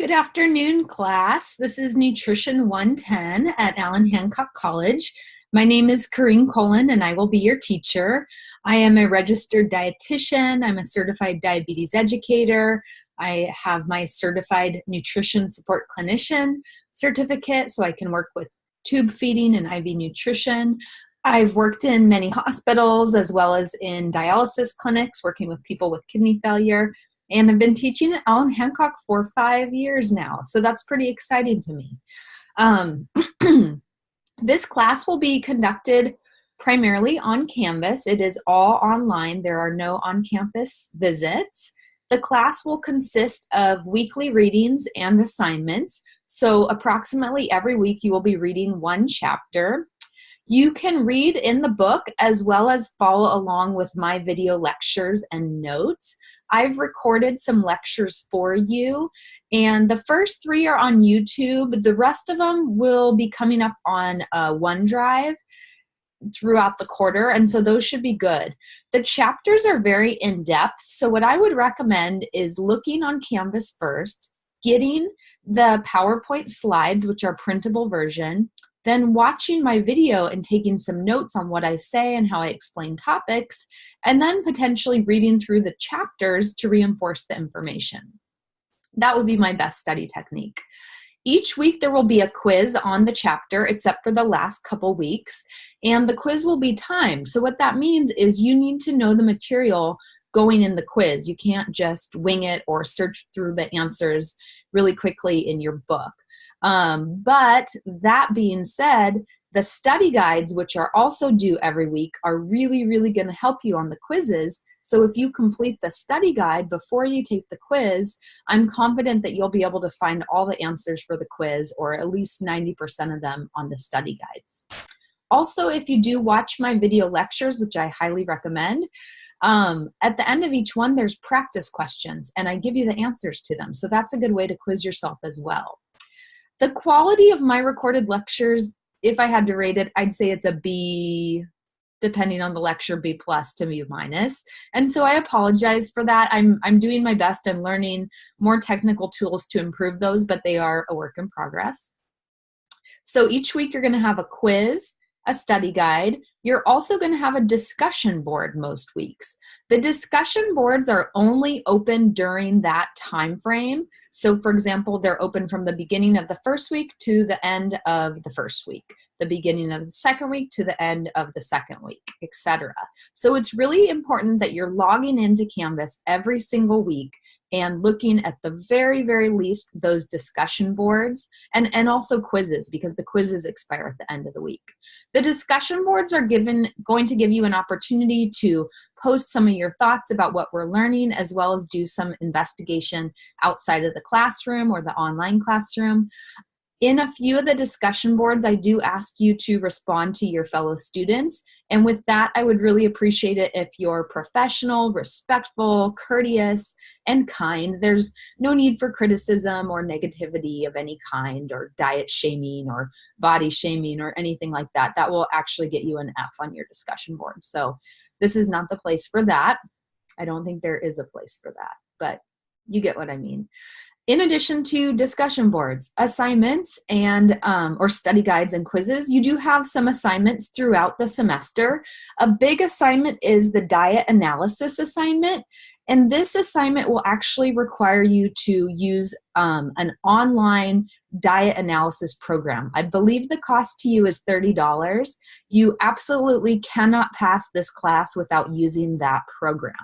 Good afternoon, class. This is Nutrition 110 at Allan Hancock College. My name is Corrine Colin, and I will be your teacher. I am a registered dietitian. I'm a certified diabetes educator. I have my certified nutrition support clinician certificate, so I can work with tube feeding and IV nutrition. I've worked in many hospitals as well as in dialysis clinics, working with people with kidney failure. And I've been teaching at Allan Hancock for 5 years now, so that's pretty exciting to me. This class will be conducted primarily on Canvas. It is all online. There are no on-campus visits. The class will consist of weekly readings and assignments. So approximately every week you will be reading one chapter. You can read in the book as well as follow along with my video lectures and notes. I've recorded some lectures for you, and the first 3 are on YouTube. The rest of them will be coming up on OneDrive throughout the quarter, and so those should be good. The chapters are very in-depth, so what I would recommend is looking on Canvas first, getting the PowerPoint slides, which are printable version, then watching my video and taking some notes on what I say and how I explain topics, and then potentially reading through the chapters to reinforce the information. That would be my best study technique. Each week there will be a quiz on the chapter, except for the last couple weeks, and the quiz will be timed. So what that means is you need to know the material going in the quiz. You can't just wing it or search through the answers really quickly in your book. But that being said, the study guides, which are also due every week, are really going to help you on the quizzes. So if you complete the study guide before you take the quiz, I'm confident that you'll be able to find all the answers for the quiz, or at least 90% of them on the study guides. Also, if you do watch my video lectures, which I highly recommend, at the end of each one, there's practice questions, and I give you the answers to them. So that's a good way to quiz yourself as well. The quality of my recorded lectures, if I had to rate it, I'd say it's a B, depending on the lecture, B plus to B minus. And so I apologize for that. I'm doing my best and learning more technical tools to improve those, but they are a work in progress. So each week you're going to have a quiz, a study guide. You're also going to have a discussion board most weeks. The discussion boards are only open during that time frame. So for example, they're open from the beginning of the first week to the end of the first week, the beginning of the second week to the end of the second week, etc. So it's really important that you're logging into Canvas every single week and looking at the very least those discussion boards and also quizzes, because the quizzes expire at the end of the week. The discussion boards are going to give you an opportunity to post some of your thoughts about what we're learning, as well as do some investigation outside of the classroom or the online classroom. In a few of the discussion boards, I do ask you to respond to your fellow students. And with that, I would really appreciate it if you're professional, respectful, courteous, and kind. There's no need for criticism or negativity of any kind, or diet shaming or body shaming or anything like that. That will actually get you an F on your discussion board. So this is not the place for that. I don't think there is a place for that, but you get what I mean. In addition to discussion boards, assignments, and or study guides and quizzes, you do have some assignments throughout the semester. A big assignment is the diet analysis assignment, and this assignment will actually require you to use an online diet analysis program. I believe the cost to you is $30. You absolutely cannot pass this class without using that program.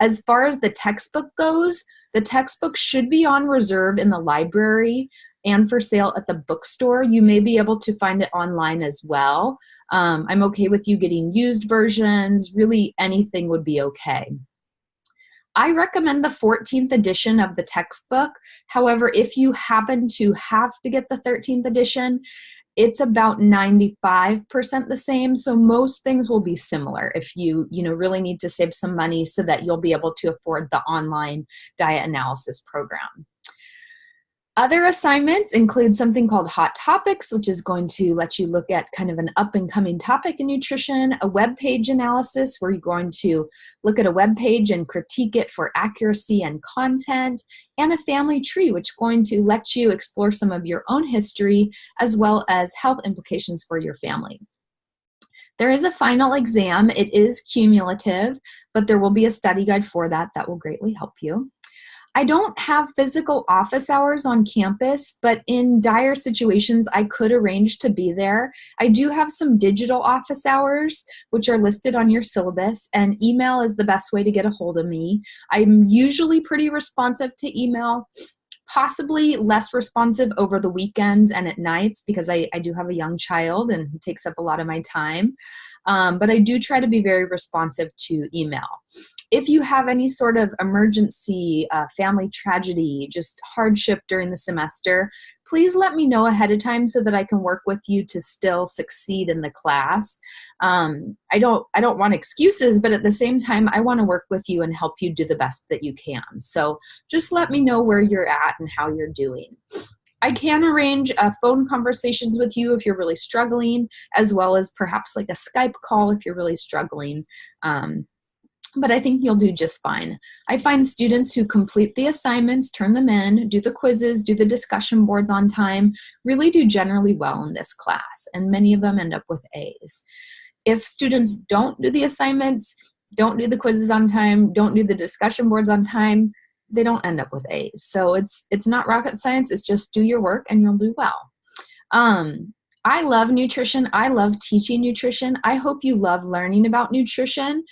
As far as the textbook goes, the textbook should be on reserve in the library and for sale at the bookstore. You may be able to find it online as well. I'm okay with you getting used versions. Really, anything would be okay. I recommend the 14th edition of the textbook. However, if you happen to have to get the 13th edition, it's about 95% the same, so most things will be similar if you really need to save some money so that you'll be able to afford the online diet analysis program. Other assignments include something called Hot Topics, which is going to let you look at kind of an up and coming topic in nutrition, a web page analysis, where you're going to look at a web page and critique it for accuracy and content, and a family tree, which is going to let you explore some of your own history as well as health implications for your family. There is a final exam. It is cumulative, but there will be a study guide for that that will greatly help you. I don't have physical office hours on campus, but in dire situations, I could arrange to be there. I do have some digital office hours, which are listed on your syllabus, and email is the best way to get a hold of me. I'm usually pretty responsive to email, possibly less responsive over the weekends and at nights because I do have a young child and he takes up a lot of my time. But I do try to be very responsive to email. If you have any sort of emergency, family tragedy, just hardship during the semester, please let me know ahead of time so that I can work with you to still succeed in the class. I don't want excuses, but at the same time, I want to work with you and help you do the best that you can. So just let me know where you're at and how you're doing. I can arrange phone conversations with you if you're really struggling, as well as perhaps like a Skype call if you're really struggling. But I think you'll do just fine. I find students who complete the assignments, turn them in, do the quizzes, do the discussion boards on time, really do generally well in this class, and many of them end up with A's. If students don't do the assignments, don't do the quizzes on time, don't do the discussion boards on time, they don't end up with A's. So it's not rocket science, it's just do your work and you'll do well. I love nutrition. I love teaching nutrition. I hope you love learning about nutrition.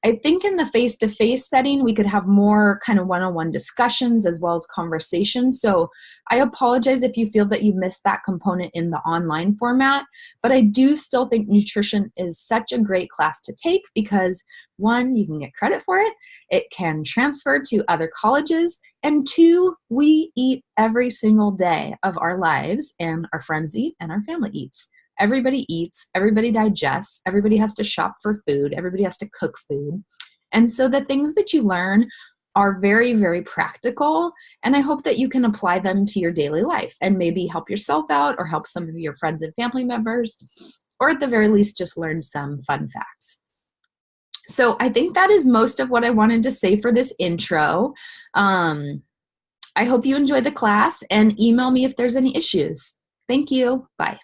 I think in the face-to-face setting, we could have more kind of one-on-one discussions as well as conversations. So I apologize if you feel that you missed that component in the online format, but I do still think nutrition is such a great class to take because, one, you can get credit for it, it can transfer to other colleges, and two, we eat every single day of our lives, and our friends eat, and our family eats. Everybody eats, everybody digests, everybody has to shop for food, everybody has to cook food. And so the things that you learn are very, very practical, and I hope that you can apply them to your daily life and maybe help yourself out or help some of your friends and family members, or at the very least, just learn some fun facts. So I think that is most of what I wanted to say for this intro. I hope you enjoy the class and email me if there's any issues. Thank you. Bye.